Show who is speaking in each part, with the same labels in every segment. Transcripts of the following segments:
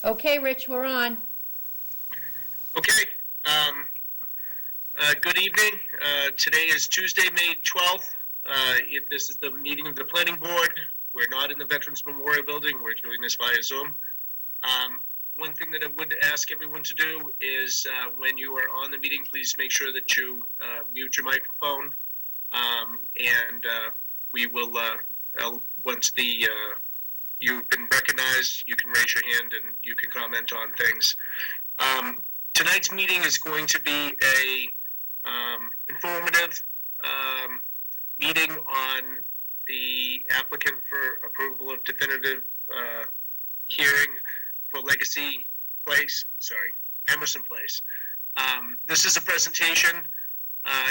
Speaker 1: Okay, Rich, we're on.
Speaker 2: Okay. Good evening. Today is Tuesday, May 12th. This is the meeting of the Planning Board. We're not in the Veterans Memorial Building. We're doing this via Zoom. One thing that I would ask everyone to do is when you are on the meeting, please make sure that you mute your microphone. We will, once you've been recognized, you can raise your hand and you can comment on things. Tonight's meeting is going to be a informative meeting on the applicant for approval of definitive hearing for Emerson Place. This is a presentation,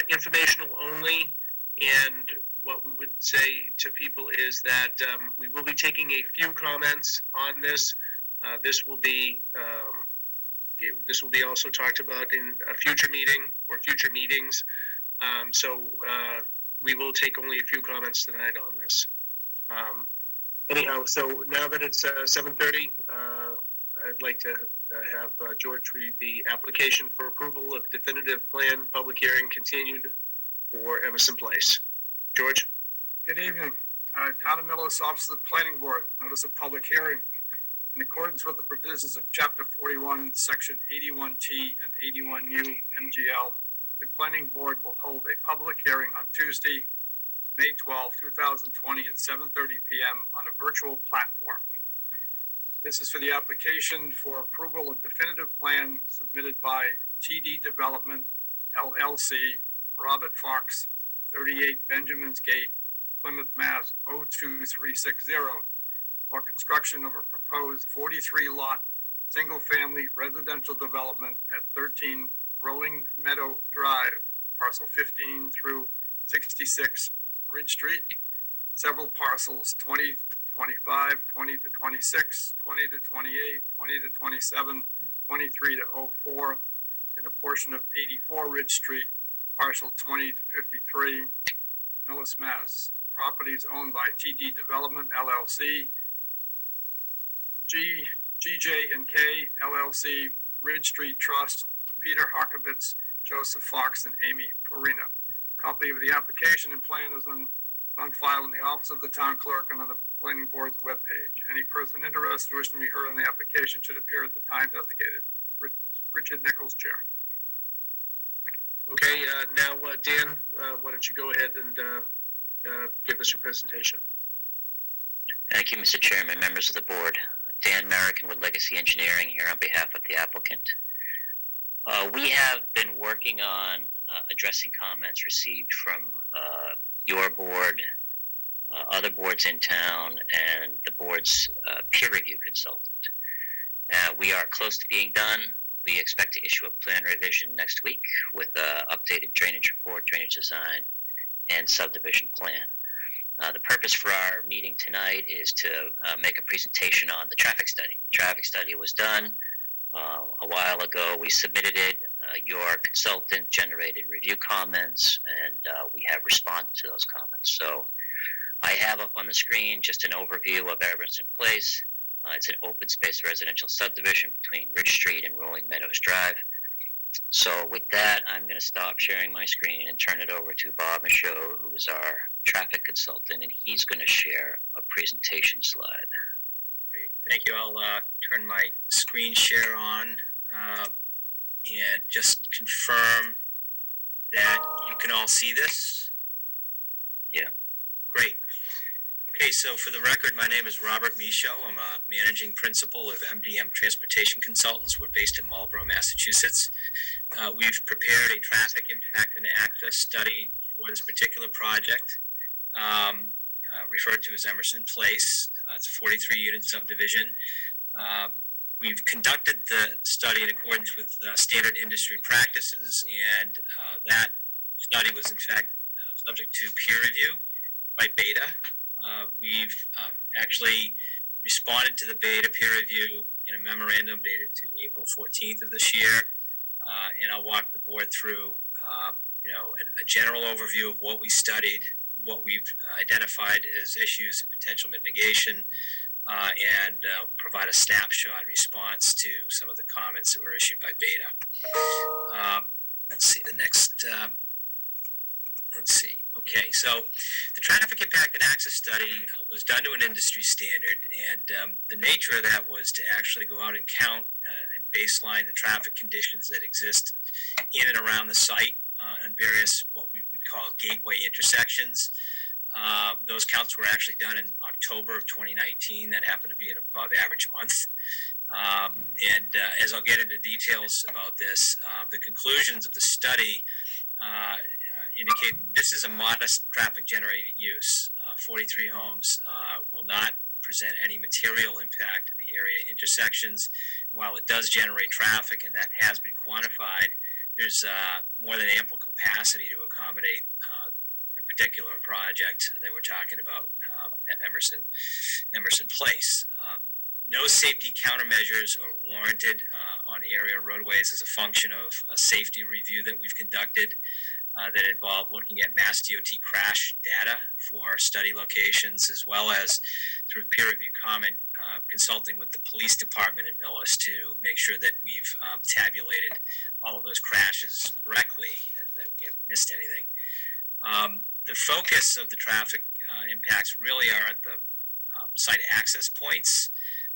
Speaker 2: informational only, and what we would say to people is that we will be taking a few comments on this. This will be also talked about in a future meeting or future meetings. We will take only a few comments tonight on this. Anyhow, so now that it's 7:30, I'd like to have George read the application for approval of definitive plan public hearing continued for Emerson Place. George?
Speaker 3: Good evening. Town of Millis, Office of the Planning Board, notice of public hearing. In accordance with the provisions of Chapter 41, Section 81T and 81U MGL, the Planning Board will hold a public hearing on Tuesday, May 12, 2020 at 7:30 p.m. on a virtual platform. This is for the application for approval of definitive plan submitted by TD Development, LLC, Robert Fox, 38 Benjamin's Gate, Plymouth, Mass. 02360, for construction of a proposed 43-lot single-family residential development at 13 Rolling Meadow Drive, parcel 15 through 66 Ridge Street. Several parcels, 20 to 25, 20 to 26, 20 to 28, 20 to 27, 23 to 04, and a portion of 84 Ridge Street, parcel 20 to 53, Millis, Mass. Properties owned by TD Development, LLC, GJ&K, LLC, Ridge Street Trust, Peter Harkovitz, Joseph Fox, and Amy Farina. Copy of the application and plan is on file in the office of the town clerk and on the planning board's webpage. Any person interested wishing to be heard on the application should appear at the time designated. Richard Nichols, Chair.
Speaker 2: Okay, now Dan, why don't you go ahead and give us your presentation.
Speaker 4: Thank you, Mr. Chairman, members of the board. Dan Merrican with Legacy Engineering here on behalf of the applicant. We have been working on addressing comments received from your board, other boards in town, and the board's peer review consultant. We are close to being done. We expect to issue a plan revision next week with updated drainage report, drainage design, and subdivision plan. The purpose for our meeting tonight is to make a presentation on the traffic study. The traffic study was done a while ago. We submitted it. Your consultant generated review comments, and we have responded to those comments. So I have up on the screen just an overview of Emerson Place. It's an open space residential subdivision between Ridge Street and Rolling Meadows Drive. So with that, I'm going to stop sharing my screen and turn it over to Bob Michaud, who is our traffic consultant, and he's going to share a presentation slide.
Speaker 5: Great. Thank you. I'll turn my screen share on and just confirm that you can all see this.
Speaker 4: Yeah.
Speaker 5: Great. Okay, so for the record, my name is Robert Michaud. I'm a managing principal of MDM Transportation Consultants. We're based in Marlborough, Massachusetts. We've prepared a traffic impact and access study for this particular project, referred to as Emerson Place. It's a 43-unit subdivision. We've conducted the study in accordance with standard industry practices, and that study was in fact subject to peer review by Beta. We've actually responded to the Beta peer review in a memorandum dated to April 14th of this year, and I'll walk the board through a general overview of what we studied, what we've identified as issues and potential mitigation, and provide a snapshot response to some of the comments that were issued by Beta. Let's see, the next, Okay, so the traffic impact and access study was done to an industry standard, and the nature of that was to actually go out and count and baseline the traffic conditions that exist in and around the site on various, what we would call gateway intersections. Those counts were actually done in October of 2019. That happened to be an above average month. As I'll get into details about this, the conclusions of the study indicate this is a modest traffic generating use. 43 homes will not present any material impact to the area intersections. While it does generate traffic, and that has been quantified, there's more than ample capacity to accommodate the particular project that we're talking about at Emerson Place. No safety countermeasures are warranted on area roadways as a function of a safety review that we've conducted that involved looking at Mass DOT crash data for study locations, as well as through peer review comment, consulting with the police department in Millis to make sure that we've tabulated all of those crashes correctly and that we haven't missed anything. The focus of the traffic impacts really are at the site access points.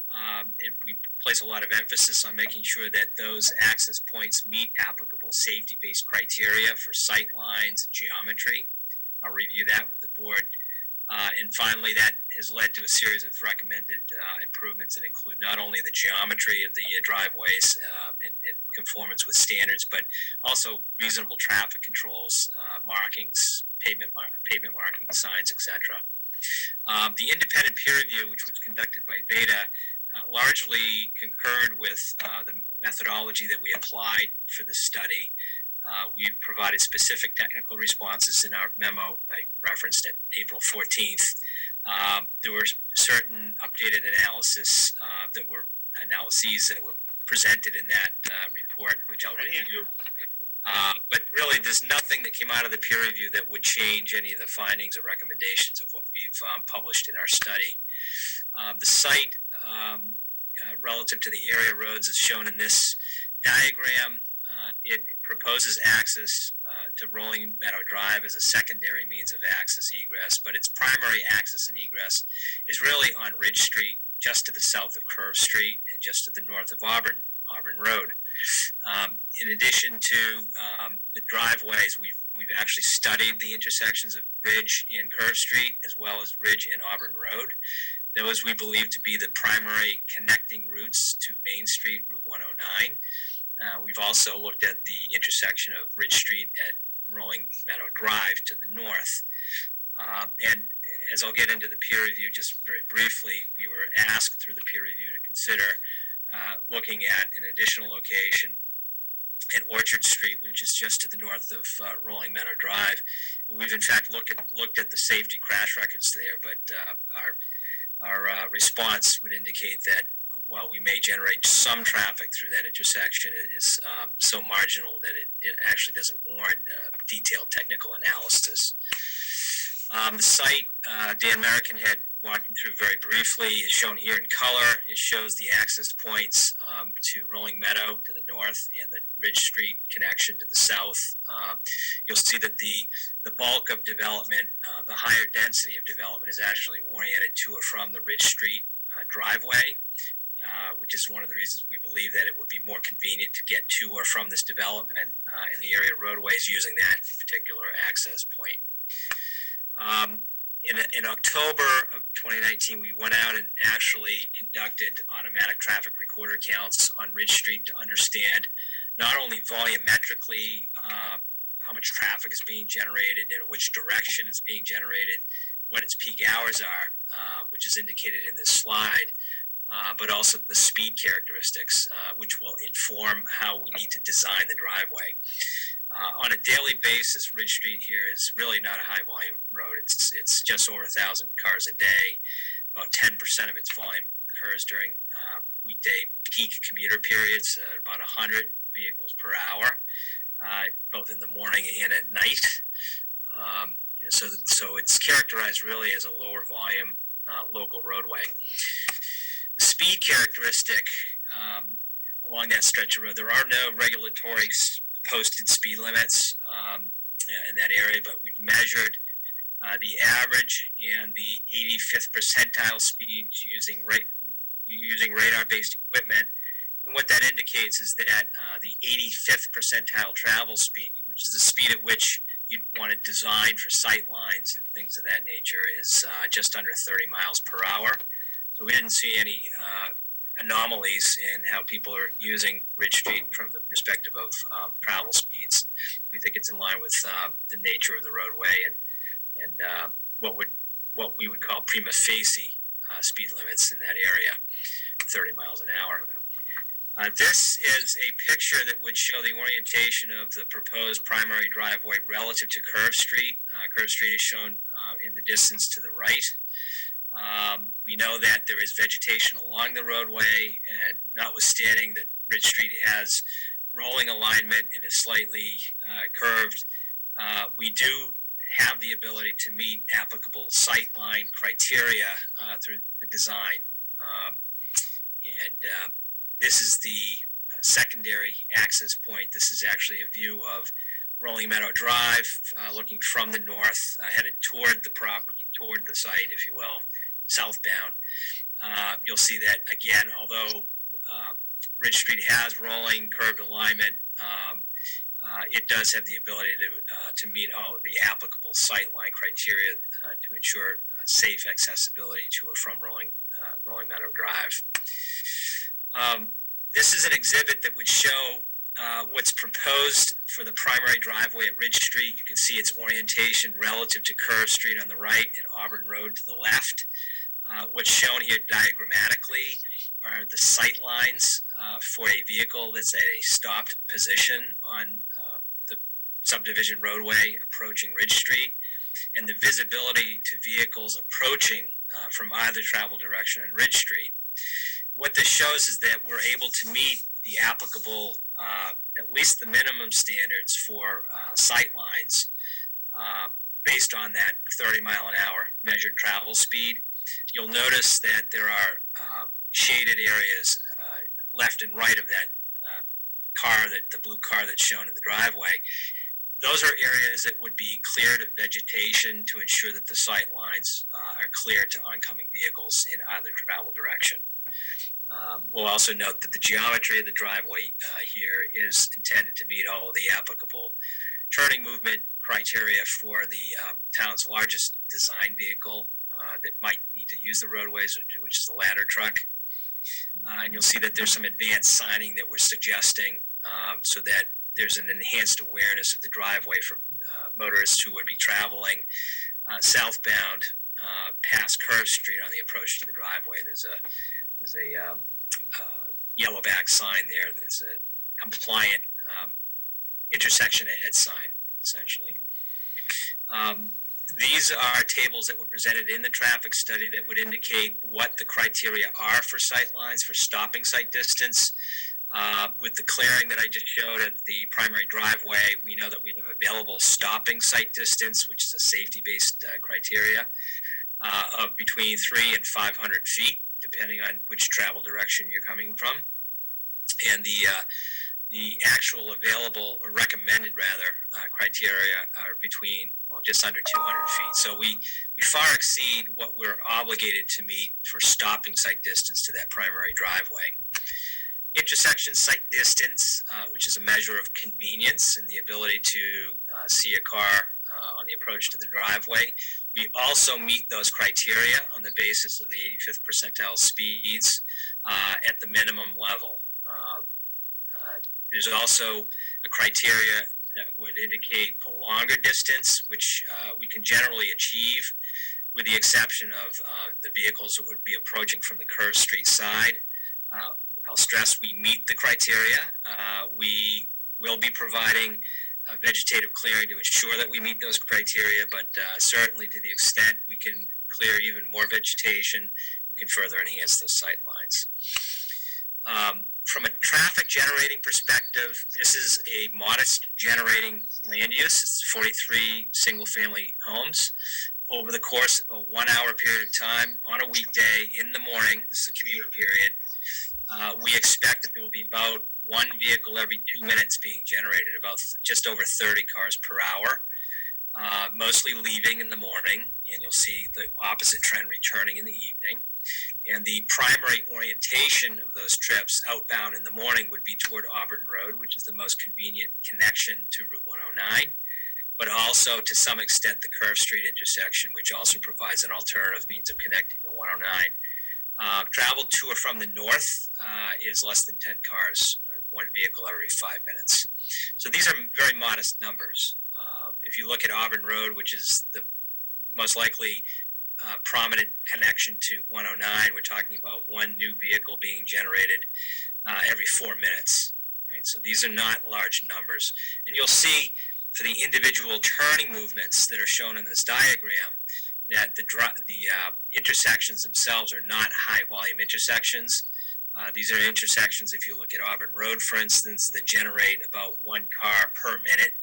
Speaker 5: And we place a lot of emphasis on making sure that those access points meet applicable safety-based criteria for sight lines and geometry. I'll review that with the board. And finally, that has led to a series of recommended improvements that include not only the geometry of the driveways in conformance with standards, but also reasonable traffic controls, markings, pavement markings, signs, etc. The independent peer review, which was conducted by Beta, largely concurred with the methodology that we applied for this study. We've provided specific technical responses in our memo I referenced at April 14th. There were certain updated analyses that were presented in that report, which I'll review. But really, there's nothing that came out of the peer review that would change any of the findings or recommendations of what we've published in our study. The site relative to the area roads is shown in this diagram. It proposes access to Rolling Meadow Drive as a secondary means of access egress, but its primary access and egress is really on Ridge Street, just to the south of Curve Street and just to the north of Auburn Road. In addition to the driveways, we've actually studied the intersections of Ridge and Curve Street, as well as Ridge and Auburn Road. Those we believe to be the primary connecting routes to Main Street, Route 109. We've also looked at the intersection of Ridge Street at Rolling Meadow Drive to the north. And as I'll get into the peer review just very briefly, we were asked through the peer review to consider looking at an additional location at Orchard Street, which is just to the north of Rolling Meadow Drive. We've in fact looked at the safety crash records there, but our response would indicate that while we may generate some traffic through that intersection, it is so marginal that it actually doesn't warrant detailed technical analysis. The site, Dan Merricken had walked through very briefly, is shown here in color. It shows the access points to Rolling Meadow to the north and the Ridge Street connection to the south. You'll see that the bulk of development, the higher density of development, is actually oriented to or from the Ridge Street driveway, which is one of the reasons we believe that it would be more convenient to get to or from this development in the area roadways using that particular access point. In October of 2019, we went out and actually conducted automatic traffic recorder counts on Ridge Street to understand not only volumetrically how much traffic is being generated and which direction it's being generated, what its peak hours are, which is indicated in this slide, but also the speed characteristics, which will inform how we need to design the driveway. On a daily basis, Ridge Street here is really not a high volume road. It's just over 1,000 cars a day. About 10% of its volume occurs during weekday peak commuter periods, about 100 vehicles per hour, both in the morning and at night. So it's characterized really as a lower volume local roadway. speed characteristic along that stretch of road, there are no regulatory posted speed limits in that area, but we've measured the average and the 85th percentile speeds using radar-based equipment. And what that indicates is that the 85th percentile travel speed, which is the speed at which you'd want to design for sight lines and things of that nature, is just under 30 miles per hour. So we didn't see any anomalies in how people are using Ridge Street from the perspective of travel speeds. We think it's in line with the nature of the roadway and what we would call prima facie speed limits in that area, 30 miles an hour. This is a picture that would show the orientation of the proposed primary driveway relative to Curve Street. Curve Street is shown in the distance to the right. We know that there is vegetation along the roadway, and notwithstanding that Ridge Street has rolling alignment and is slightly curved, we do have the ability to meet applicable sightline criteria through the design. This is the secondary access point. This is actually a view of Rolling Meadow Drive, looking from the north, headed toward the property, toward the site, if you will, southbound. You'll see that, again, although Ridge Street has rolling curved alignment, it does have the ability to meet all of the applicable sightline criteria to ensure safe accessibility to or from Rolling Meadow Drive. This is an exhibit that would show what's proposed for the primary driveway at Ridge Street. You can see its orientation relative to Curve Street on the right and Auburn Road to the left. What's shown here diagrammatically are the sight lines for a vehicle that's at a stopped position on the subdivision roadway approaching Ridge Street, and the visibility to vehicles approaching from either travel direction on Ridge Street. What this shows is that we're able to meet the applicable, at least the minimum standards for sight lines based on that 30 mile an hour measured travel speed. You'll notice that there are shaded areas left and right of that the blue car that's shown in the driveway. Those are areas that would be cleared of vegetation to ensure that the sight lines are clear to oncoming vehicles in either travel direction. We'll also note that the geometry of the driveway here is intended to meet all of the applicable turning movement criteria for the town's largest design vehicle that might need to use the roadways, which is the ladder truck. And you'll see that there's some advanced signing that we're suggesting so that there's an enhanced awareness of the driveway for motorists who would be traveling southbound past Curve Street on the approach to the driveway. There's a yellow back sign there that's a compliant intersection ahead sign, essentially. These are tables that were presented in the traffic study that would indicate what the criteria are for sight lines, for stopping sight distance. With the clearing that I just showed at the primary driveway, we know that we have available stopping sight distance, which is a safety-based criteria, of between 300 and 500 feet, depending on which travel direction you're coming from. And the actual available, or recommended rather, criteria are between, just under 200 feet. So we far exceed what we're obligated to meet for stopping sight distance to that primary driveway. Intersection sight distance, which is a measure of convenience and the ability to see a car on the approach to the driveway. We also meet those criteria on the basis of the 85th percentile speeds at the minimum level. There's also a criteria that would indicate a longer distance, which we can generally achieve, with the exception of the vehicles that would be approaching from the Curve Street side. I'll stress we meet the criteria. We will be providing vegetative clearing to ensure that we meet those criteria, but certainly to the extent we can clear even more vegetation, we can further enhance those sight lines. From a traffic generating perspective, this is a modest generating land use. It's 43 single family homes. over the course of a 1 hour period of time on a weekday in the morning, this is a commuter period, we expect that there will be about one vehicle every 2 minutes being generated, about just over 30 cars per hour, mostly leaving in the morning, and you'll see the opposite trend returning in the evening. And the primary orientation of those trips outbound in the morning would be toward Auburn Road, which is the most convenient connection to Route 109, but also to some extent the Curve Street intersection, which also provides an alternative means of connecting to 109. Travel to or from the north is less than 10 cars, one vehicle every 5 minutes. So these are very modest numbers. If you look at Auburn Road, which is the most likely prominent connection to 109, we're talking about one new vehicle being generated every 4 minutes. Right? So these are not large numbers. And you'll see for the individual turning movements that are shown in this diagram that the intersections themselves are not high volume intersections. These are intersections, if you look at Auburn Road, for instance, that generate about 1 car per minute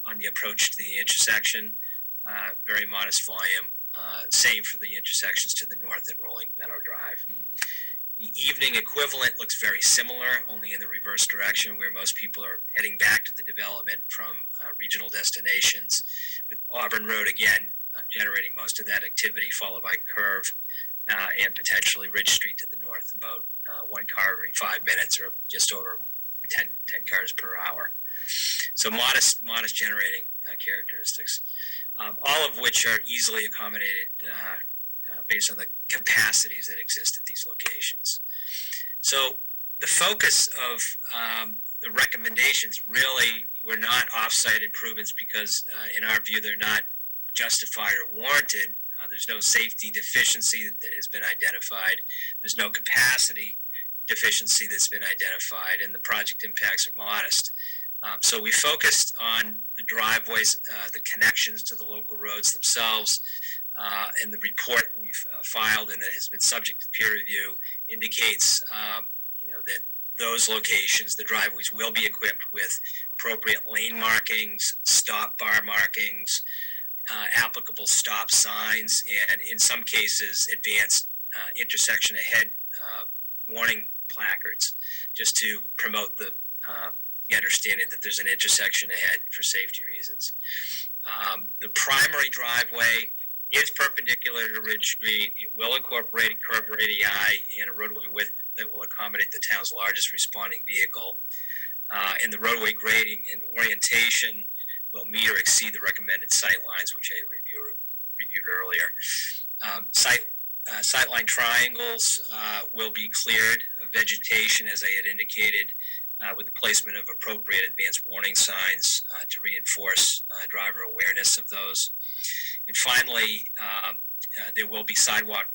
Speaker 5: on the approach to the intersection. Very modest volume. Same for the intersections to the north at Rolling Meadow Drive. The evening equivalent looks very similar, only in the reverse direction, where most people are heading back to the development from regional destinations, with Auburn Road again generating most of that activity, followed by Curve and potentially Ridge Street to the north, about 1 car every 5 minutes, or just over 10 cars per hour. So modest generating characteristics, all of which are easily accommodated based on the capacities that exist at these locations. So the focus of the recommendations really were not off-site improvements because, in our view, they're not justified or warranted. There's no safety deficiency that has been identified. There's no capacity deficiency that's been identified, and the project impacts are modest. So we focused on the driveways, the connections to the local roads themselves, and the report we've filed and that has been subject to peer review indicates, that those locations, the driveways, will be equipped with appropriate lane markings, stop bar markings, applicable stop signs, and in some cases, advanced intersection ahead warning placards, just to promote the understanding that there's an intersection ahead for safety reasons. The primary driveway is perpendicular to Ridge Street. It will incorporate a curved radii and a roadway width that will accommodate the town's largest responding vehicle. And the roadway grading and orientation will meet or exceed the recommended sight lines, which I reviewed earlier. Sightline triangles will be cleared of vegetation, as I had indicated, with the placement of appropriate advanced warning signs to reinforce driver awareness of those. And finally, there will be sidewalk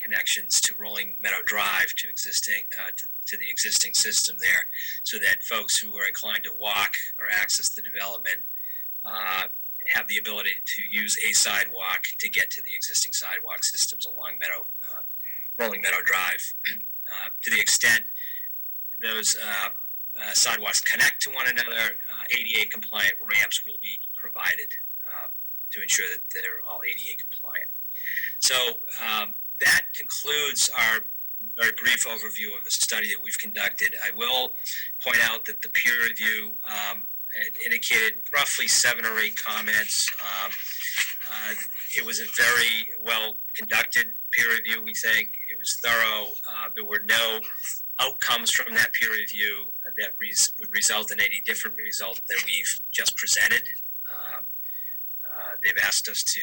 Speaker 5: connections to Rolling Meadow Drive to the existing system there, so that folks who are inclined to walk or access the development have the ability to use a sidewalk to get to the existing sidewalk systems along Rolling Meadow Drive. To the extent those sidewalks connect to one another, ADA compliant ramps will be provided to ensure that they're all ADA compliant. So that concludes our very brief overview of the study that we've conducted. I will point out that the peer review indicated roughly 7 or 8 comments. It was a very well conducted peer review, we think. It was thorough. There were no outcomes from that peer review that would result in any different result than we've just presented. They've asked us to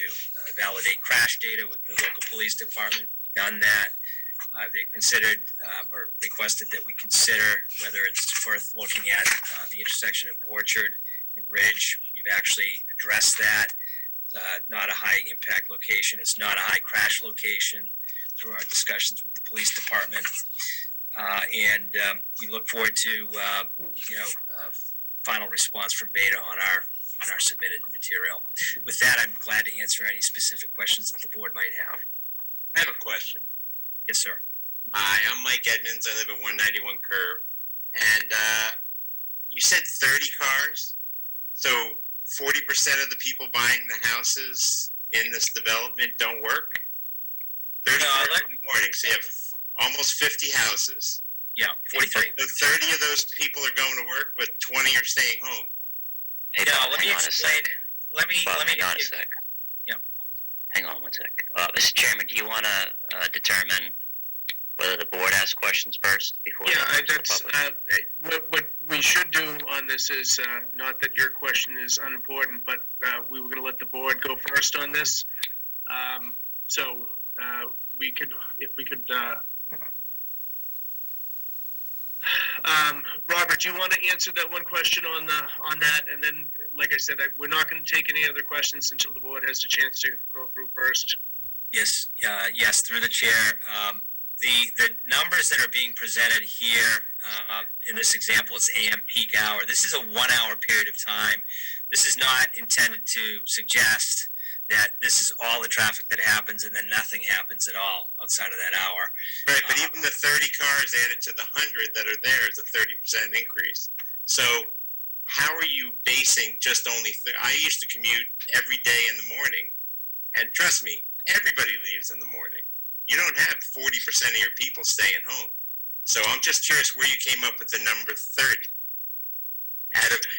Speaker 5: validate crash data with the local police department. We've done that. They considered or requested that we consider whether it's worth looking at the intersection of Orchard and Ridge. We've actually addressed that. Not a high impact location. It's not a high crash location through our discussions with the police department. And we look forward to final response from Beta on our submitted material. With that, I'm glad to answer any specific questions that the board might have.
Speaker 1: I have a question.
Speaker 5: Yes, sir.
Speaker 1: Hi, I'm Mike Edmonds. I live at 191 Curve. And you said 30 cars? So 40% of the people buying the houses in this development don't work?
Speaker 5: No,
Speaker 1: 30 cars
Speaker 5: let-
Speaker 1: in the morning, so you have almost 50 houses.
Speaker 5: Yeah, 43.
Speaker 1: So 30 of those people are going to work, but 20 are staying home.
Speaker 4: Hey,
Speaker 5: No,
Speaker 4: Bob,
Speaker 5: let me
Speaker 4: hang on a
Speaker 5: explain.
Speaker 4: sec.
Speaker 5: Let me
Speaker 4: Bob, hang on a
Speaker 5: if-
Speaker 4: sec.
Speaker 5: Yeah.
Speaker 4: Hang on one sec. Mr. Chairman, do you want to determine whether the board asks questions first before?
Speaker 2: Yeah,
Speaker 4: they go to the
Speaker 2: that's,
Speaker 4: public?
Speaker 2: what we should do on this is, not that your question is unimportant, but, we were gonna let the board go first on this. So, we could, if we could, Robert, do you want to answer that one question on that? And then, like I said, we're not going to take any other questions until the board has a chance to go through first.
Speaker 5: Yes, yes, through the chair. The numbers that are being presented here in this example is AM peak hour. This is a 1 hour period of time. This is not intended to suggest that this is all the traffic that happens and then nothing happens at all outside of that hour.
Speaker 1: Right, but even the 30 cars added to the 100 that are there is a 30% increase. So how are you basing just only, I used to commute every day in the morning, and trust me, everybody leaves in the morning. You don't have 40% of your people staying home. So I'm just curious where you came up with the number 30.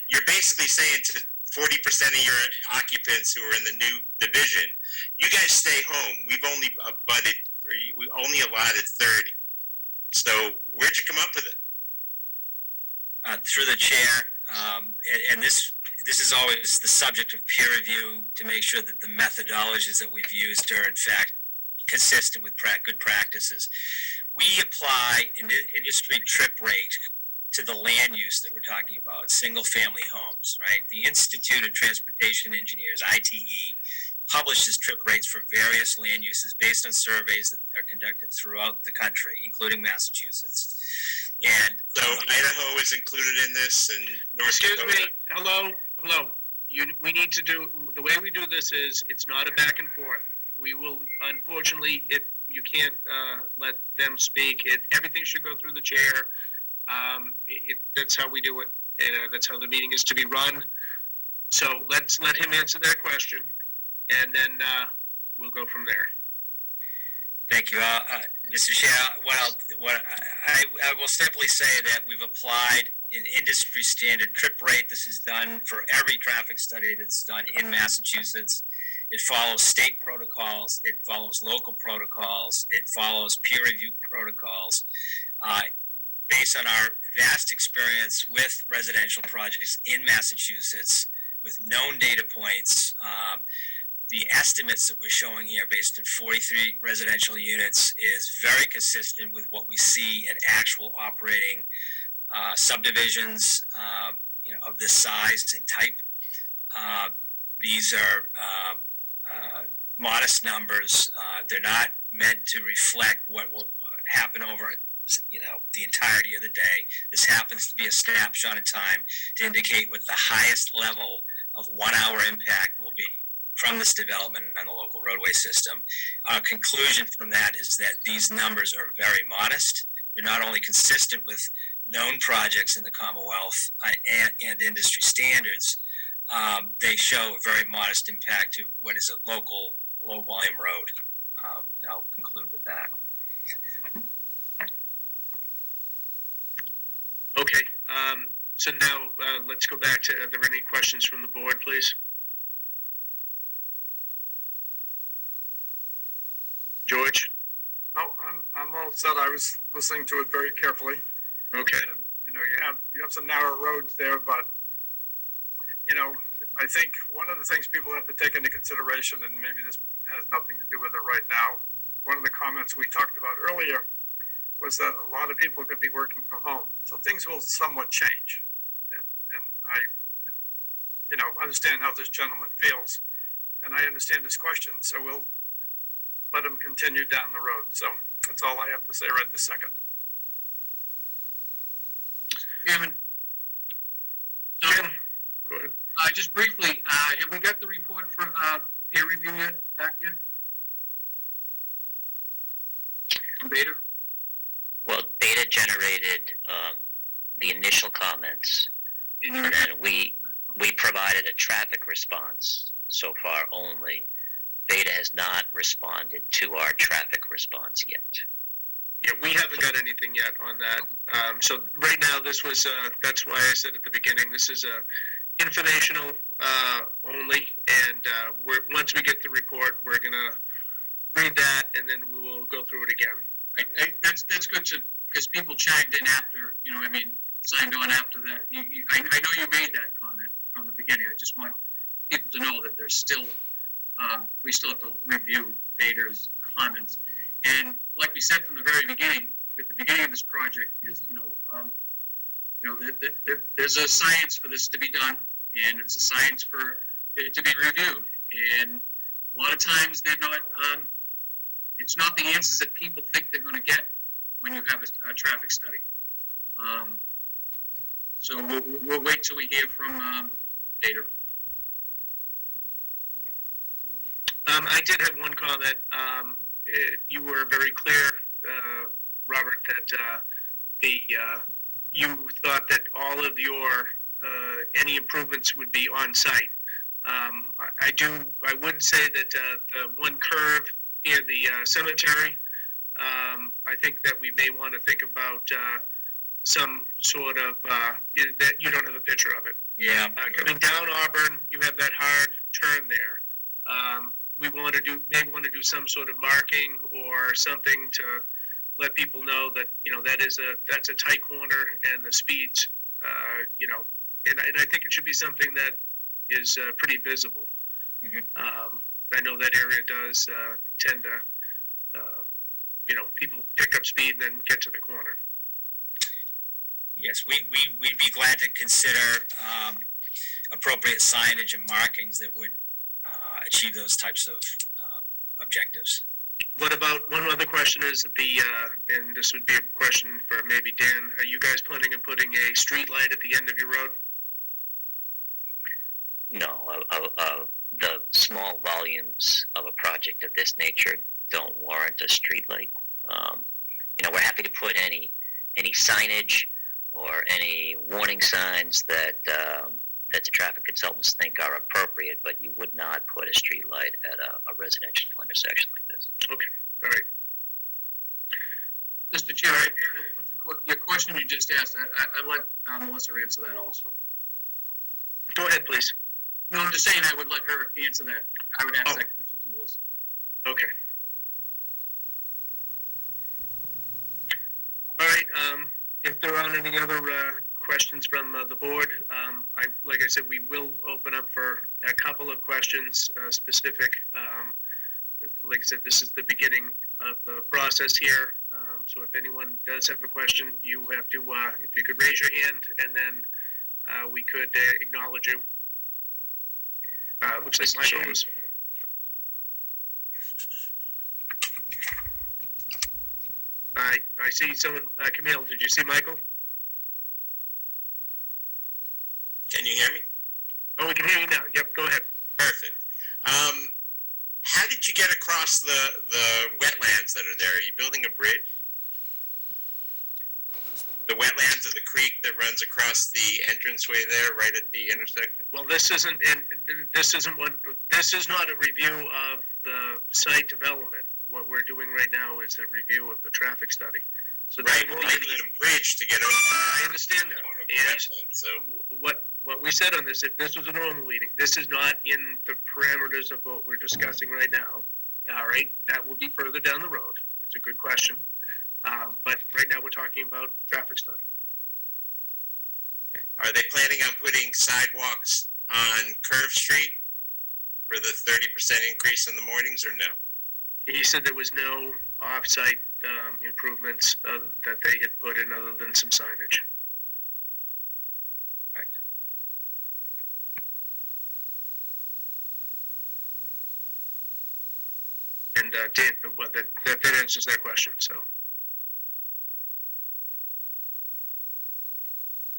Speaker 1: You're basically saying to 40% of your occupants who are in the new division, you guys stay home. We've only we only allotted 30. So where'd you come up with it?
Speaker 5: Through the chair, and this is always the subject of peer review to make sure that the methodologies that we've used are in fact consistent with good practices. We apply an industry trip rate to the land use that we're talking about, single-family homes, right? The Institute of Transportation Engineers, ITE, publishes trip rates for various land uses based on surveys that are conducted throughout the country, including Massachusetts. And
Speaker 1: So Idaho is included in this, and North
Speaker 2: Excuse
Speaker 1: Dakota.
Speaker 2: me, hello. We need to do, the way we do this is, it's not a back and forth. We will, unfortunately, you can't, let them speak. Everything should go through the chair. That's how we do it. That's how the meeting is to be run. So let's let him answer that question, and then we'll go from there.
Speaker 5: Thank you, Mr. Chair. I will simply say that we've applied an industry standard trip rate. This is done for every traffic study that's done in Massachusetts. It follows state protocols. It follows local protocols. It follows peer review protocols. Based on our vast experience with residential projects in Massachusetts, with known data points, the estimates that we're showing here based on 43 residential units is very consistent with what we see at actual operating subdivisions of this size and type. These are modest numbers. They're not meant to reflect what will happen over the entirety of the day. This happens to be a snapshot in time to indicate what the highest level of 1 hour impact will be from this development on the local roadway system. Our conclusion from that is that these numbers are very modest. They're not only consistent with known projects in the Commonwealth and industry standards, they show a very modest impact to what is a local low volume road. I'll conclude with that.
Speaker 2: Okay, so now let's go back to, are there any questions from the board, please? George?
Speaker 3: Oh, I'm all set. I was listening to it very carefully.
Speaker 2: Okay.
Speaker 3: And, you have some narrow roads there, but, I think one of the things people have to take into consideration, and maybe this has nothing to do with it right now, one of the comments we talked about earlier was that a lot of people could be working from home. So things will somewhat change. And I, understand how this gentleman feels, and I understand his question, so we'll let him continue down the road. So that's all I have to say right this second.
Speaker 6: Chairman,
Speaker 2: Jim? Go ahead.
Speaker 6: just briefly, have we got the report for peer review yet, back yet? From Beta?
Speaker 4: Well, Beta generated the initial comments,
Speaker 6: And
Speaker 4: and then we provided a traffic response so far only Beta has not responded to our traffic response yet.
Speaker 2: Yeah, we haven't got anything yet on that. So right now, this was, that's why I said at the beginning, this is informational only, and once we get the report, we're going to read that, and then we will go through it again.
Speaker 6: That's good to, because people chimed in after, signed on after that. I know you made that comment from the beginning. I just want people to know that there's still, we still have to review Beta's comments. And like we said from the very beginning, at the beginning of this project is, there's a science for this to be done, and it's a science for it to be reviewed. And a lot of times they're not, it's not the answers that people think they're going to get when you have a traffic study. So we'll wait till we hear from Beta.
Speaker 2: I did have one comment. You were very clear, Robert, that you thought that all of your any improvements would be on site. I would say that the one curve near the cemetery, I think that we may want to think about some sort of that you don't have a picture of it.
Speaker 5: Yeah.
Speaker 2: Coming down Auburn, you have that hard turn there. We maybe want to do some sort of marking or something to let people know that that's a tight corner and the speeds, and I think it should be something that is pretty visible.
Speaker 5: Mhm.
Speaker 2: I know that area does tend to, people pick up speed and then get to the corner.
Speaker 5: Yes, we'd be glad to consider appropriate signage and markings that would achieve those types of objectives.
Speaker 2: What about, one other question is and this would be a question for maybe Dan, are you guys planning on putting a street light at the end of your road?
Speaker 4: No, the small volumes of a project of this nature don't warrant a streetlight. We're happy to put any signage or any warning signs that the traffic consultants think are appropriate, but you would not put a street light at a residential intersection like this.
Speaker 2: Okay, all right.
Speaker 6: Mr. Chair, your question you just asked, I'd let Melissa answer that also.
Speaker 2: Go ahead, please.
Speaker 6: No, I'm just saying I would let her answer that. I would ask that question to Melissa.
Speaker 2: Okay. All right, if there aren't any other questions from the board, like I said, we will open up for a couple of questions specific. Like I said, this is the beginning of the process here. So if anyone does have a question, you have to, if you could raise your hand, and then we could acknowledge you. Looks like
Speaker 4: Mr.
Speaker 2: Michael
Speaker 4: Chairman.
Speaker 2: was. I see someone. Camille, did you see Michael?
Speaker 1: Can you hear me?
Speaker 2: Oh, we can hear you now. Yep, go ahead.
Speaker 1: Perfect. How did you get across the wetlands that are there? Are you building a bridge? The wetlands of the creek that runs across the entranceway there, right at the intersection?
Speaker 2: Well, this is not a review of the site development. What we're doing right now is a review of the traffic study. So
Speaker 1: Right.
Speaker 2: that will
Speaker 1: Well,
Speaker 2: be
Speaker 1: I need a bridge to get over.
Speaker 2: I understand that. And
Speaker 1: So
Speaker 2: what we said on this, if this was a normal meeting, this is not in the parameters of what we're discussing right now. All right, that will be further down the road. It's a good question. But right now we're talking about traffic study.
Speaker 1: are they planning on putting sidewalks on Curve Street for the 30% increase in the mornings, or no?
Speaker 2: He said there was no off-site improvements that they had put in other than some signage.
Speaker 5: Right.
Speaker 2: And Dan, well, that answers that question. So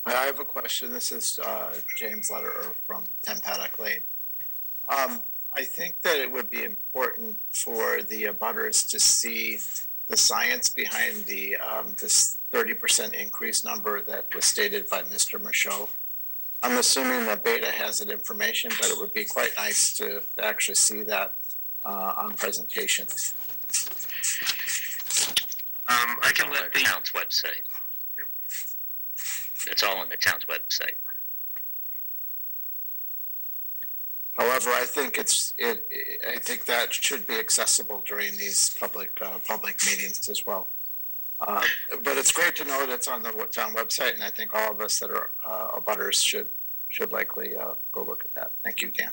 Speaker 7: I have a question. This is James Lederer from 10 Paddock Lane. I think that it would be important for the abutters to see the science behind the this 30% increase number that was stated by Mr. Michaud. I'm assuming that Beta has that information, but it would be quite nice to actually see that on presentation.
Speaker 2: I can
Speaker 4: on
Speaker 2: let
Speaker 4: the
Speaker 2: the,
Speaker 4: town's website. It's all on the town's website.
Speaker 7: However, I think I think that should be accessible during these public meetings as well. But it's great to know that it's on the town website, and I think all of us that are abutters should likely go look at that. Thank you, Dan.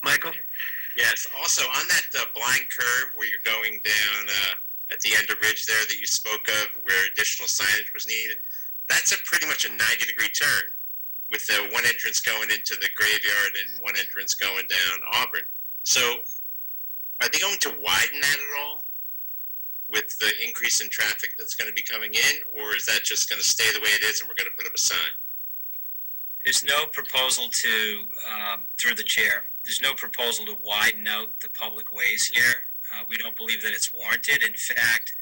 Speaker 2: Michael?
Speaker 1: Yes. Also, on that blind curve where you're going down at the end of Ridge there that you spoke of, where additional signage was needed, that's pretty much a 90-degree turn, with one entrance going into the graveyard and one entrance going down Auburn. So, are they going to widen that at all with the increase in traffic that's going to be coming in, or is that just going to stay the way it is and we're going to put up a sign?
Speaker 5: There's no proposal to, through the chair, there's no proposal to widen out the public ways here. We don't believe that it's warranted. In fact,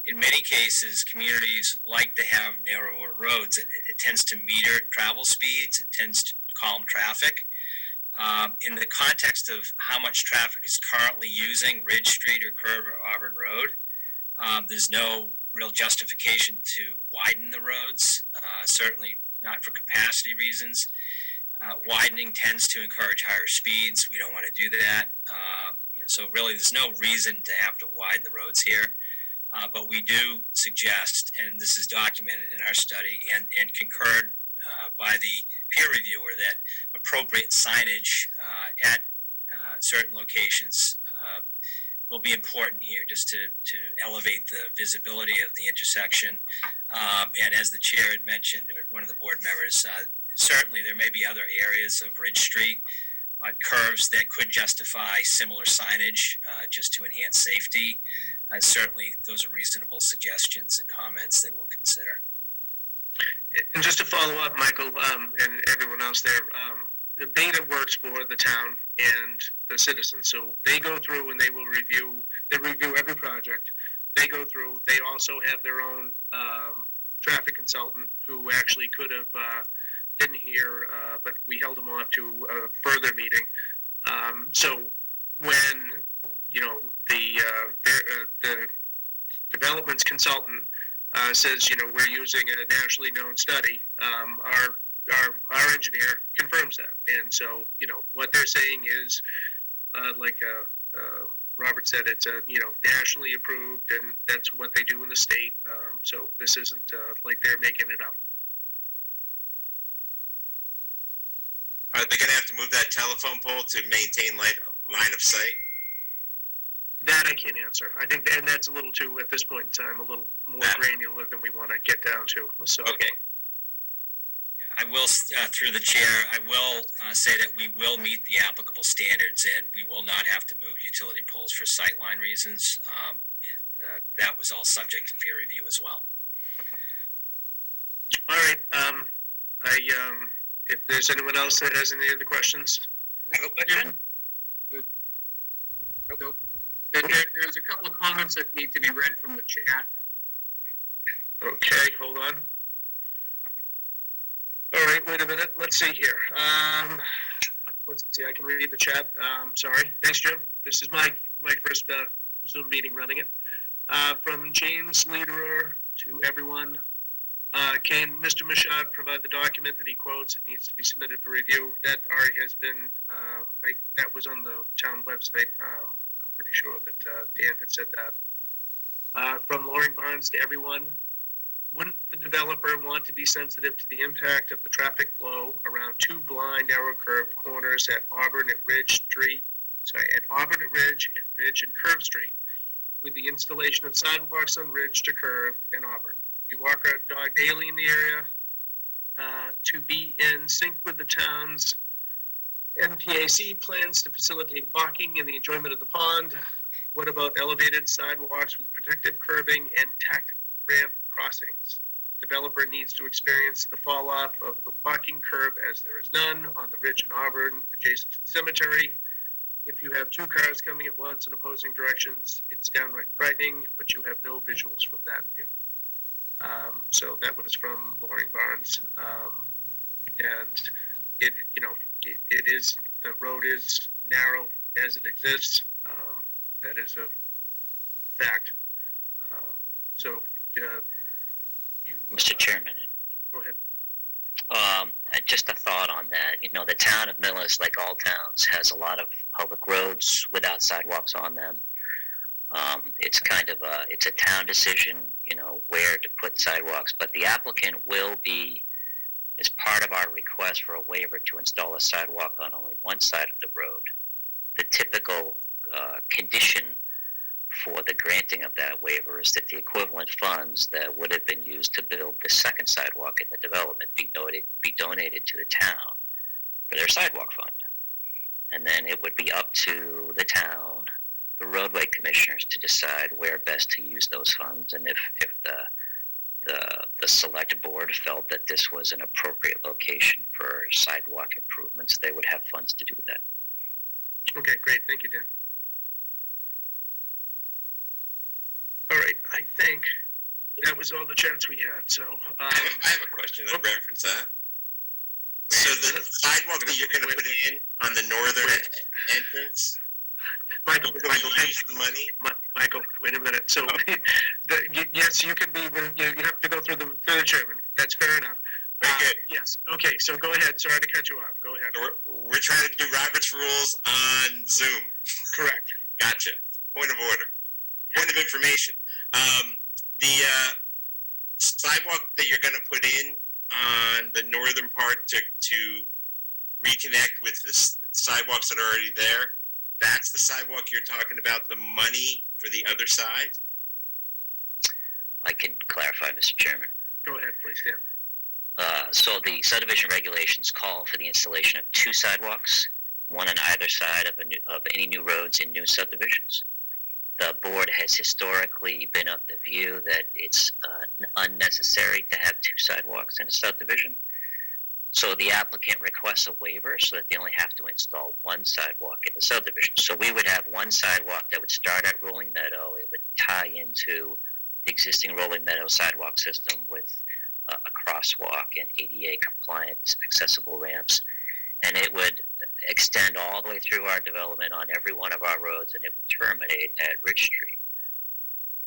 Speaker 5: in many cases, communities like to have narrower roads. It tends to meter travel speeds. It tends to calm traffic. In the context of how much traffic is currently using Ridge Street or Curve or Auburn Road, there's no real justification to widen the roads, certainly not for capacity reasons. Widening tends to encourage higher speeds. We don't want to do that. So really, there's no reason to have to widen the roads here. But we do suggest, and this is documented in our study and concurred by the peer reviewer, that appropriate signage at certain locations will be important here, just to elevate the visibility of the intersection. And as the chair had mentioned, or one of the board members, certainly there may be other areas of Ridge Street on curves that could justify similar signage just to enhance safety. Certainly those are reasonable suggestions and comments that we'll consider.
Speaker 2: And just to follow up, Michael, and everyone else there, Beta works for the town and the citizens. So they go through and they review every project. They go through, they also have their own traffic consultant who actually could have been here, but we held him off to a further meeting. So when, the development's consultant says, we're using a nationally known study, our engineer confirms that. And so, what they're saying is, like Robert said, it's nationally approved, and that's what they do in the state. So this isn't like they're making it up.
Speaker 1: Are they going to have to move that telephone pole to maintain line of sight?
Speaker 2: That I can't answer. I think, and that's a little too, at this point in time, a little more granular than we want to get down to. So
Speaker 1: okay.
Speaker 5: I will, through the chair, I will say that we will meet the applicable standards, and we will not have to move utility poles for sightline reasons. And that was all subject to peer review as well.
Speaker 2: All right. If there's anyone else that has any other questions.
Speaker 6: I have a question. Nope. There's a couple of comments that need to be read from the chat.
Speaker 2: Okay, hold on. All right, wait a minute. Let's see here. Let's see. I can read the chat. Sorry. Thanks, Jim. This is my first Zoom meeting running it. From James Lederer to everyone. Can Mr. Michaud provide the document that he quotes? It needs to be submitted for review. That already has been. That was on the town website. I'm pretty sure that Dan had said that. From Loring Barnes to everyone. Wouldn't the developer want to be sensitive to the impact of the traffic flow around two blind, narrow curved corners at Auburn and Ridge and Ridge and Curve Street, with the installation of sidewalks on Ridge to Curve and Auburn? We walk our dog daily in the area. To be in sync with the town's MPAC plans to facilitate walking and the enjoyment of the pond. What about elevated sidewalks with protective curbing and tactic ramp crossings? The developer needs to experience the fall off of the walking curb, as there is none on the Ridge and Auburn adjacent to the cemetery. If you have two cars coming at once in opposing directions, it's downright frightening, but you have no visuals from that view. So that was from Loring Barnes. And it, you know, it is, the road is narrow as it exists. That is a fact. So, you.
Speaker 4: Mr. Chairman.
Speaker 2: Go ahead.
Speaker 4: Just a thought on that. You know, the town of Millis, like all towns, has a lot of public roads without sidewalks on them. It's kind of it's a town decision, you know, where to put sidewalks. But the applicant will be, as part of our request for a waiver to install a sidewalk on only one side of the road, the typical condition for the granting of that waiver is that the equivalent funds that would have been used to build the second sidewalk in the development be donated to the town for their sidewalk fund. And then it would be up to the town, the roadway commissioners, to decide where best to use those funds, and if the select board felt that this was an appropriate location for sidewalk improvements, they would have funds to do that.
Speaker 2: Okay, great. Thank you, Dan. All right, I think that was all the chats we had. So
Speaker 1: I have a question that reference that. So the sidewalk that you're going to put in on the northern entrance,
Speaker 2: Michael,
Speaker 1: you're going to use the money?
Speaker 2: Michael, wait a minute. So, yes, you can be. You have to go through the chairman. That's fair enough.
Speaker 1: Very good.
Speaker 2: Yes. Okay. So go ahead. Sorry to cut you off. Go ahead.
Speaker 1: We're trying to do Robert's rules on Zoom.
Speaker 2: Correct.
Speaker 1: Gotcha. Point of order. Point of information. The sidewalk that you're going to put in on the northern part to reconnect with the sidewalks that are already there, that's the sidewalk you're talking about, the money for the other side?
Speaker 4: I can clarify, Mr. Chairman.
Speaker 2: Go ahead, please, Dan.
Speaker 4: So the subdivision regulations call for the installation of two sidewalks, one on either side of any new roads in new subdivisions. The board has historically been of the view that it's unnecessary to have two sidewalks in a subdivision. So the applicant requests a waiver so that they only have to install one sidewalk in the subdivision. So we would have one sidewalk that would start at Rolling Meadow. It would tie into the existing Rolling Meadow sidewalk system with a crosswalk and ADA compliant accessible ramps. And it would extend all the way through our development on every one of our roads, and it would terminate at Ridge Street.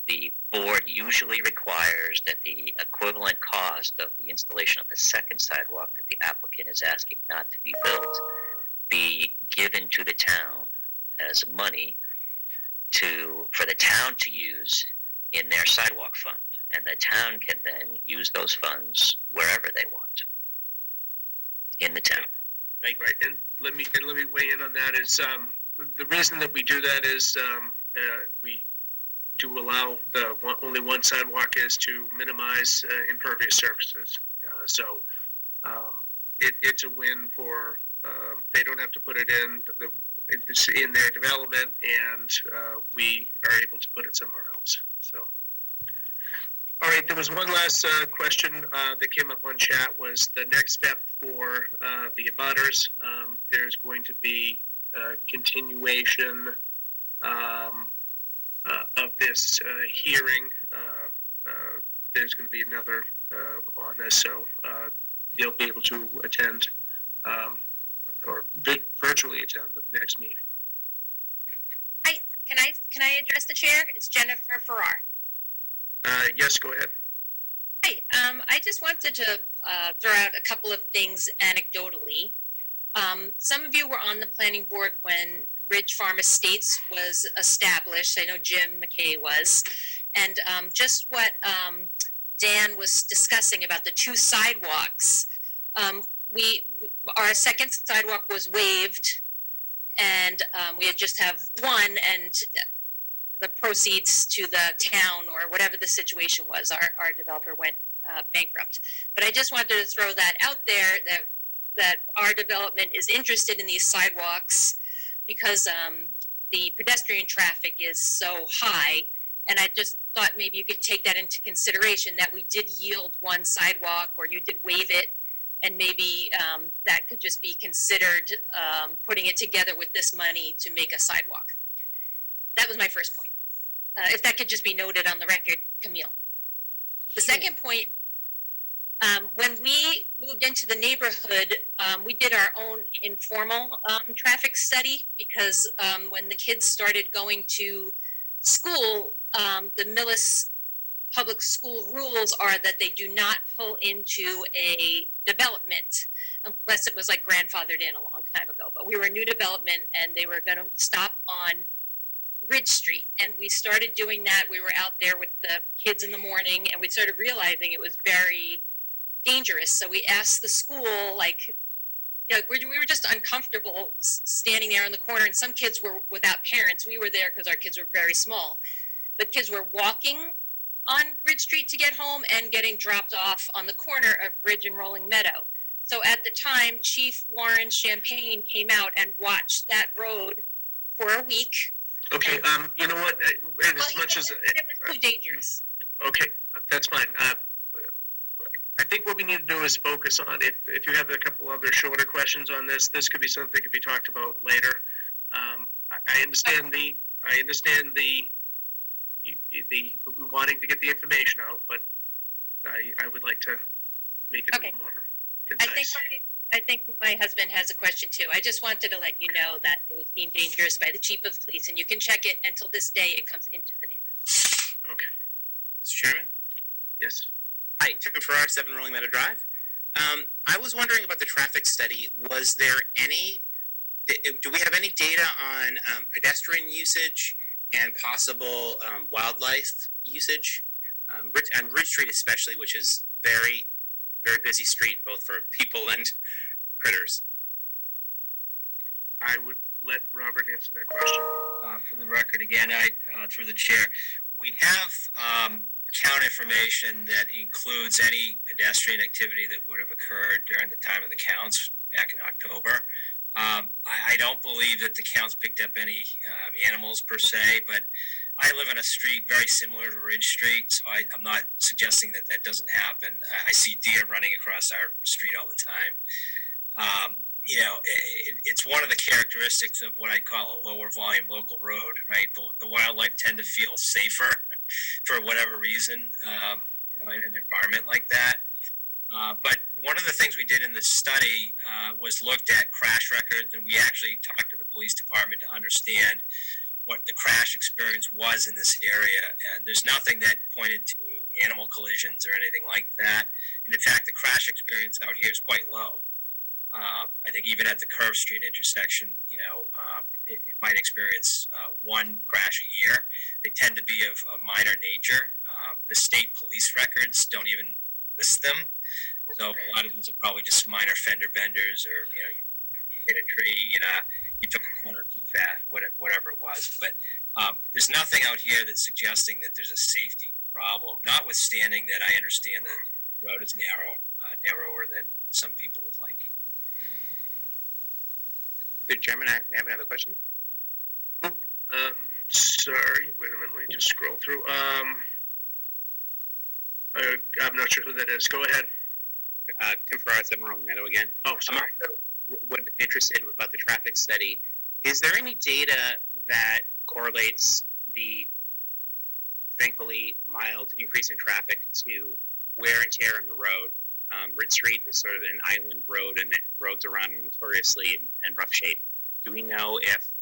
Speaker 4: The board usually requires that the equivalent cost of the installation of the second sidewalk that the applicant is asking not to be built be given to the town as money for the town to use in their sidewalk fund. And the town can then use those funds wherever they want in the town.
Speaker 2: Right, and let me weigh in on that. Is the reason that we do that is we do allow only one sidewalk is to minimize impervious surfaces. So it's a win for they don't have to put it it's in their development, and we are able to put it somewhere else. So. All right, there was one last question that came up on chat, was the next step for the abutters. There's going to be a continuation of this hearing. There's going to be another on this, so they'll be able to attend or virtually attend the next meeting.
Speaker 8: Hi, can I address the chair? It's Jennifer Farrar.
Speaker 2: Yes, go ahead.
Speaker 8: Hi, I just wanted to throw out a couple of things anecdotally. Some of you were on the planning board when Ridge Farm Estates was established. I know Jim McKay was. And just what Dan was discussing about the two sidewalks, our second sidewalk was waived, and we had just have one, and the proceeds to the town or whatever the situation was. Our developer went bankrupt. But I just wanted to throw that out there that our development is interested in these sidewalks because the pedestrian traffic is so high. And I just thought maybe you could take that into consideration, that we did yield one sidewalk or you did waive it. And maybe that could just be considered putting it together with this money to make a sidewalk. That was my first point. If that could just be noted on the record, Camille. The second point, when we moved into the neighborhood, we did our own informal traffic study because when the kids started going to school, the Millis public school rules are that they do not pull into a development unless it was like grandfathered in a long time ago. But we were a new development and they were going to stop on Ridge Street. And we started doing that. We were out there with the kids in the morning and we started realizing it was very dangerous. So we asked the school, like, we were just uncomfortable standing there in the corner. And some kids were without parents. We were there because our kids were very small. But kids were walking on Ridge Street to get home and getting dropped off on the corner of Ridge and Rolling Meadow. So at the time, Chief Warren Champagne came out and watched that road for a week.
Speaker 2: Okay, you know what, and as much as...
Speaker 8: It was too dangerous.
Speaker 2: Okay, that's fine. I think what we need to do is focus on, if you have a couple other shorter questions on this could be something that could be talked about later. I understand the wanting to get the information out, but I would like to make it a little more concise.
Speaker 8: I think my husband has a question too. I just wanted to let you know that it was deemed dangerous by the chief of police, and you can check it until this day it comes into the neighborhood.
Speaker 2: Okay,
Speaker 1: Mr. Chairman?
Speaker 2: yes.
Speaker 1: Hi, Tim Farrar, 7 Rolling Meadow Drive. I was wondering about the traffic study. Was there do we have any data on pedestrian usage and possible wildlife usage? And Ridge Street especially, which is very, very busy street, both for people and critters.
Speaker 2: I would let Robert answer that question.
Speaker 5: For the record, again, through the chair, we have count information that includes any pedestrian activity that would have occurred during the time of the counts back in October. I don't believe that the counts picked up any animals per se, but I live on a street very similar to Ridge Street, so I'm not suggesting that that doesn't happen. I see deer running across our street all the time. It's one of the characteristics of what I call a lower volume local road, right? The wildlife tend to feel safer for whatever reason in an environment like that. But one of the things we did in the study was looked at crash records, and we actually talked to the police department to understand what the crash experience was in this area. And there's nothing that pointed to animal collisions or anything like that. And in fact, the crash experience out here is quite low. I think even at the Curve Street intersection, it might experience one crash a year. They tend to be of minor nature. The state police records don't even list them. So a lot of these are probably just minor fender benders, or you hit a tree, you took a corner too fast, whatever it was. But there's nothing out here that's suggesting that there's a safety problem. Notwithstanding that, I understand that the road is narrower than some people would like.
Speaker 1: Mr. Chairman, I have another question.
Speaker 2: Sorry, wait a minute, let me just scroll through. I'm not sure who that is. Go ahead.
Speaker 1: Tim Farrar, 7 Rolling Meadow again.
Speaker 2: Oh, sorry.
Speaker 1: I'm also interested about the traffic study. Is there any data that correlates the thankfully mild increase in traffic to wear and tear on the road? Ridge Street is sort of an island road, and the roads around are notoriously in rough shape. Do we know if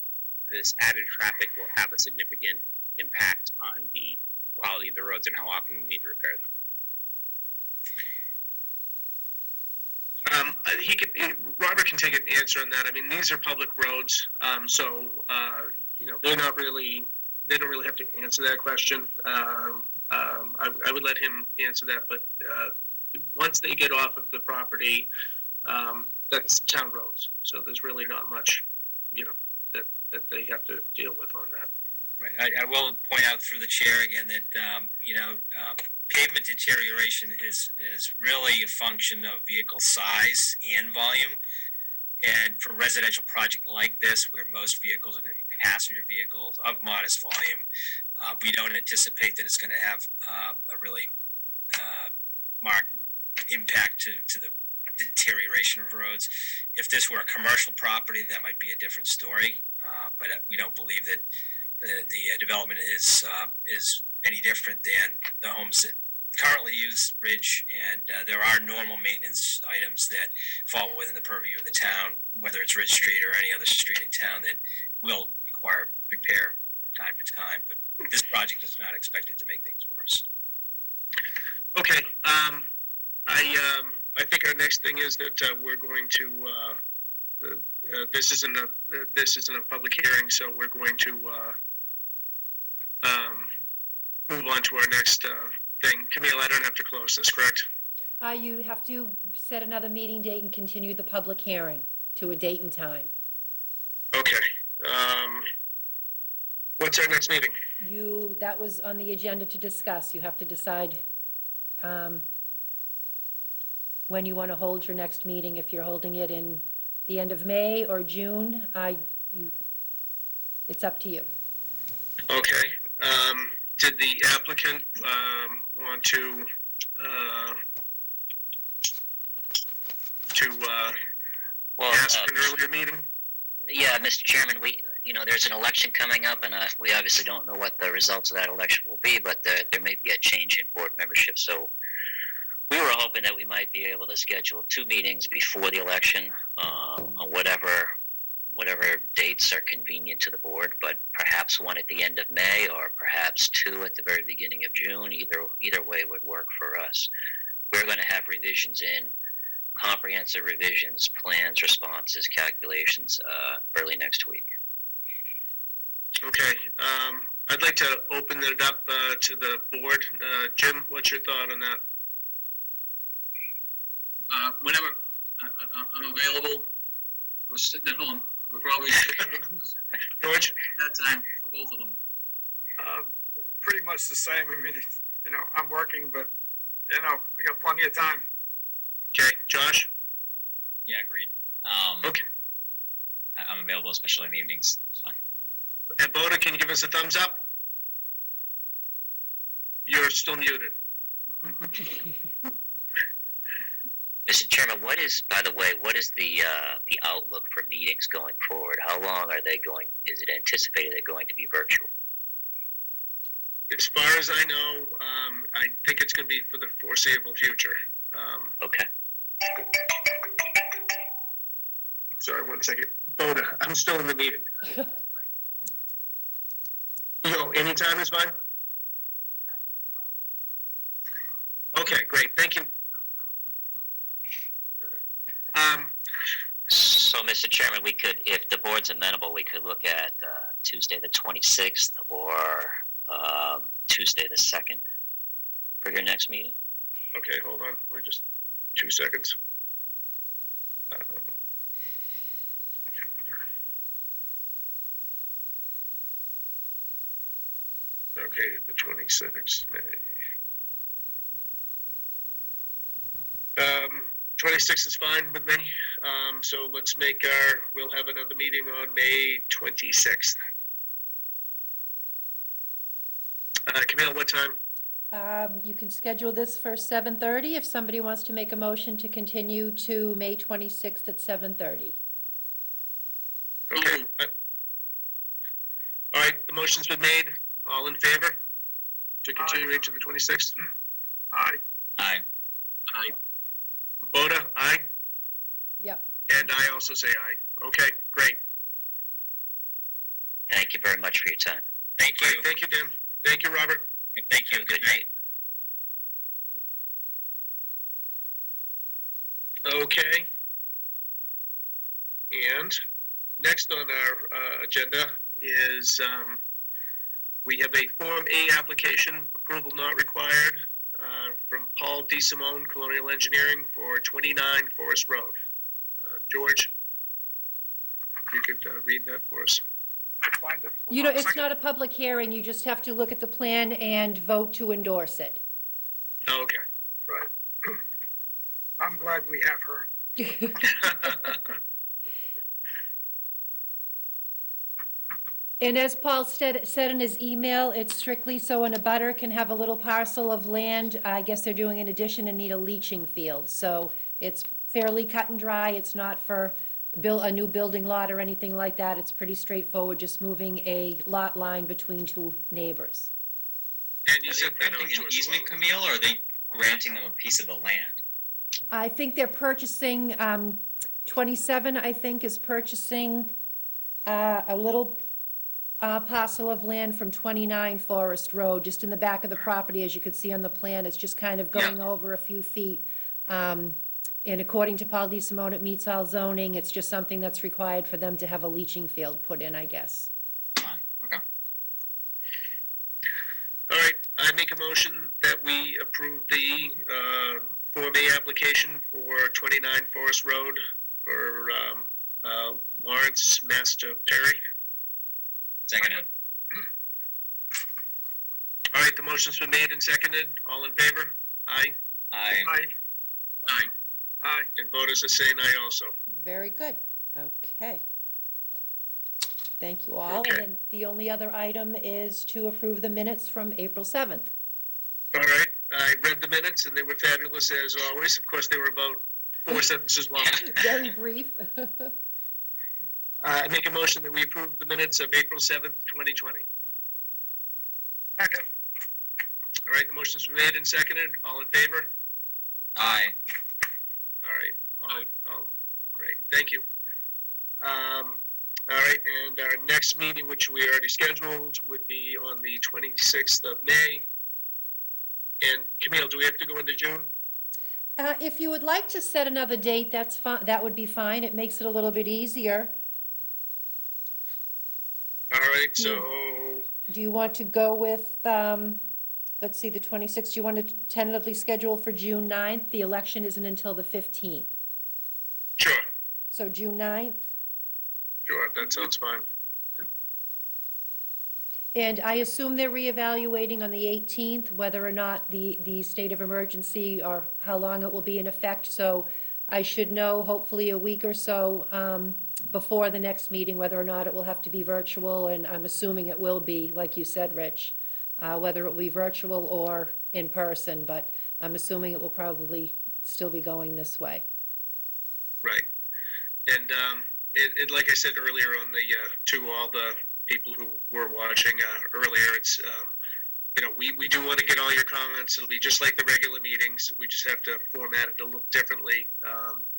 Speaker 1: this added traffic will have a significant impact on the quality of the roads and how often we need to repair them?
Speaker 2: Robert can take an answer on that. I mean, these are public roads, so they don't really have to answer that question. I would let him answer that, but once they get off of the property, that's town roads. So there's really not much, that they have to deal with on that.
Speaker 5: Right. I will point out through the chair again that pavement deterioration is really a function of vehicle size and volume. And for a residential project like this, where most vehicles are going to be passenger vehicles of modest volume, we don't anticipate that it's going to have a really marked impact to the deterioration of roads. If this were a commercial property, that might be a different story. But we don't believe that the development is any different than the homes that currently use Ridge, and there are normal maintenance items that fall within the purview of the town, whether it's Ridge Street or any other street in town that will require repair from time to time. But this project is not expected to make things worse.
Speaker 2: Okay, I think our next thing is that we're going to, this isn't a public hearing, so we're going to move on to our next thing. Camille, I don't have to close this, correct?
Speaker 9: You have to set another meeting date and continue the public hearing to a date and time.
Speaker 2: Okay. What's our next meeting?
Speaker 9: That was on the agenda to discuss. You have to decide when you want to hold your next meeting, if you're holding it in the end of May or June. It's up to you.
Speaker 2: Okay. Did the applicant want to
Speaker 4: Well,
Speaker 2: ask for an earlier meeting?
Speaker 4: yeah, Mr. Chairman, there's an election coming up, and we obviously don't know what the results of that election will be, but there may be a change in board membership. So we were hoping that we might be able to schedule 2 meetings before the election, on whatever dates are convenient to the board, but perhaps one at the end of May or perhaps 2 at the very beginning of June. Either way would work for us. We're going to have revisions in, comprehensive revisions, plans, responses, calculations, early next week.
Speaker 2: Okay. I'd like to open it up to the board. Jim, what's your thought on that?
Speaker 6: Whenever I'm available, we're sitting at home. We're probably
Speaker 2: George?
Speaker 6: that time for both of them.
Speaker 3: Pretty much the same. I mean, I'm working, but, we got plenty of time.
Speaker 2: Okay. Josh?
Speaker 10: Yeah, agreed.
Speaker 2: Okay.
Speaker 10: I'm available, especially in the evenings. It's fine.
Speaker 2: And Boda, can you give us a thumbs up? You're still muted.
Speaker 4: Mr. Chairman, what is the outlook for meetings going forward? How long are they going? Is it anticipated they're going to be virtual?
Speaker 2: As far as I know, I think it's going to be for the foreseeable future.
Speaker 4: Okay.
Speaker 2: Sorry, 1 second. Boda, I'm still in the meeting. Anytime is fine? Okay, great. Thank you.
Speaker 4: So, Mr. Chairman, we could, if the board's amenable, we could look at Tuesday the 26th or Tuesday the 2nd for your next meeting.
Speaker 2: Okay, hold on. Wait just 2 seconds. Okay, the 26th May. 26th is fine with me. So let's we'll have another meeting on May 26th. Camille, what time?
Speaker 9: You can schedule this for 7:30 if somebody wants to make a motion to continue to May 26th at 7:30.
Speaker 2: Okay. All right, the motion's been made. All in favor to continue to the 26th?
Speaker 3: Aye.
Speaker 10: Aye.
Speaker 6: Aye.
Speaker 2: Boda, aye?
Speaker 9: Yep.
Speaker 2: And I also say aye. Okay, great.
Speaker 4: Thank you very much for your time.
Speaker 5: Thank you.
Speaker 2: Great, thank you, Dan. Thank you, Robert.
Speaker 5: Thank you. Good night.
Speaker 2: Okay. And next on our agenda is we have a Form A application, approval not required, from Paul DeSimone, Colonial Engineering, for 29 Forest Road. George, if you could read that for us.
Speaker 3: I'll find it. Hold on a
Speaker 9: It's
Speaker 3: second.
Speaker 9: not a public hearing. You just have to look at the plan and vote to endorse it.
Speaker 2: Oh, okay.
Speaker 3: Right. I'm glad we have her.
Speaker 9: And as Paul said in his email, it's strictly so an abutter can have a little parcel of land. I guess they're doing an addition and need a leaching field. So it's fairly cut and dry. It's not for a new building lot or anything like that. It's pretty straightforward, just moving a lot line between 2 neighbors.
Speaker 2: And you
Speaker 10: Are they
Speaker 2: sent that out
Speaker 10: granting
Speaker 2: to
Speaker 10: an
Speaker 2: us.
Speaker 10: easement, Camille, or are they granting them a piece of the land.
Speaker 9: I think they're purchasing, 27, I think, is purchasing a little parcel of land from 29 Forest Road, just in the back of the property, as you could see on the plan. It's just kind of going over a few feet. And according to Paul DeSimone, it meets all zoning. It's just something that's required for them to have a leaching field put in, I guess.
Speaker 10: Fine. Okay.
Speaker 2: All right, I make a motion that we approve the Form A application for 29 Forest Road for Lawrence Master Perry.
Speaker 10: Seconded.
Speaker 2: All right, the motion's been made and seconded. All in favor? Aye.
Speaker 10: Aye.
Speaker 3: Aye.
Speaker 6: Aye.
Speaker 3: Aye.
Speaker 2: And voters are saying aye also.
Speaker 9: Very good. Okay. Thank you all.
Speaker 2: Okay.
Speaker 9: And then the only other item is to approve the minutes from April 7th.
Speaker 2: All right, I read the minutes and they were fabulous as always. Of course, they were about 4 sentences long.
Speaker 9: Very brief.
Speaker 2: I make a motion that we approve the minutes of April 7th, 2020.
Speaker 3: Second.
Speaker 2: All right, the motion's been made and seconded. All in favor?
Speaker 10: Aye.
Speaker 2: All right, all great, thank you. All right, and our next meeting, which we already scheduled, would be on the 26th of May. And Camille, do we have to go into June?
Speaker 9: If you would like to set another date, that's fine, that would be fine. It makes it a little bit easier.
Speaker 2: All right, so,
Speaker 9: Do you want to go with, let's see, the 26th, do you want to tentatively schedule for June 9th? The election isn't until the 15th.
Speaker 2: sure,
Speaker 9: So June 9th?
Speaker 2: that sounds fine.
Speaker 9: And I assume they're reevaluating on the 18th, whether or not the state of emergency or how long it will be in effect. So I should know hopefully a week or so before the next meeting, whether or not it will have to be virtual. And I'm assuming it will be, like you said, Rich, whether it will be virtual or in person. But I'm assuming it will probably still be going this way.
Speaker 2: Right. And like I said earlier on the, to all the people who were watching earlier, it's, we do want to get all your comments. It'll be just like the regular meetings. We just have to format it a little differently,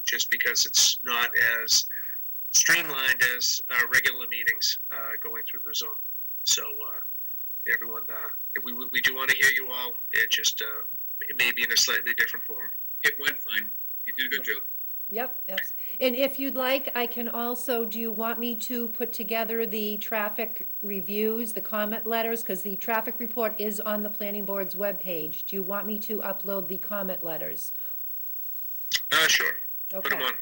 Speaker 2: just because it's not as streamlined as regular meetings going through the Zoom. So everyone, we do want to hear you all. It just, it may be in a slightly different form.
Speaker 6: It went fine. You did a good job.
Speaker 9: Yep, and if you'd like, I can also, do you want me to put together the traffic reviews, the comment letters? Because the traffic report is on the planning board's webpage. Do you want me to upload the comment letters?
Speaker 2: Sure. Put
Speaker 9: Okay.
Speaker 2: them on.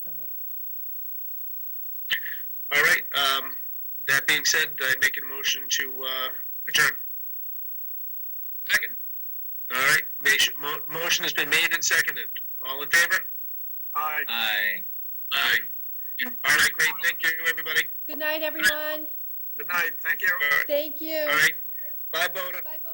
Speaker 9: All right.
Speaker 2: All right. That being said, I make a motion to adjourn.
Speaker 6: Second.
Speaker 2: All right. Motion has been made and seconded. All in favor?
Speaker 3: Aye.
Speaker 10: Aye.
Speaker 2: Aye. All right. Great. Thank you, everybody.
Speaker 9: Good night, everyone.
Speaker 3: Good night. Thank you.
Speaker 2: All right.
Speaker 9: Thank you.
Speaker 2: All right. Bye, Boda.
Speaker 9: Bye, Bo.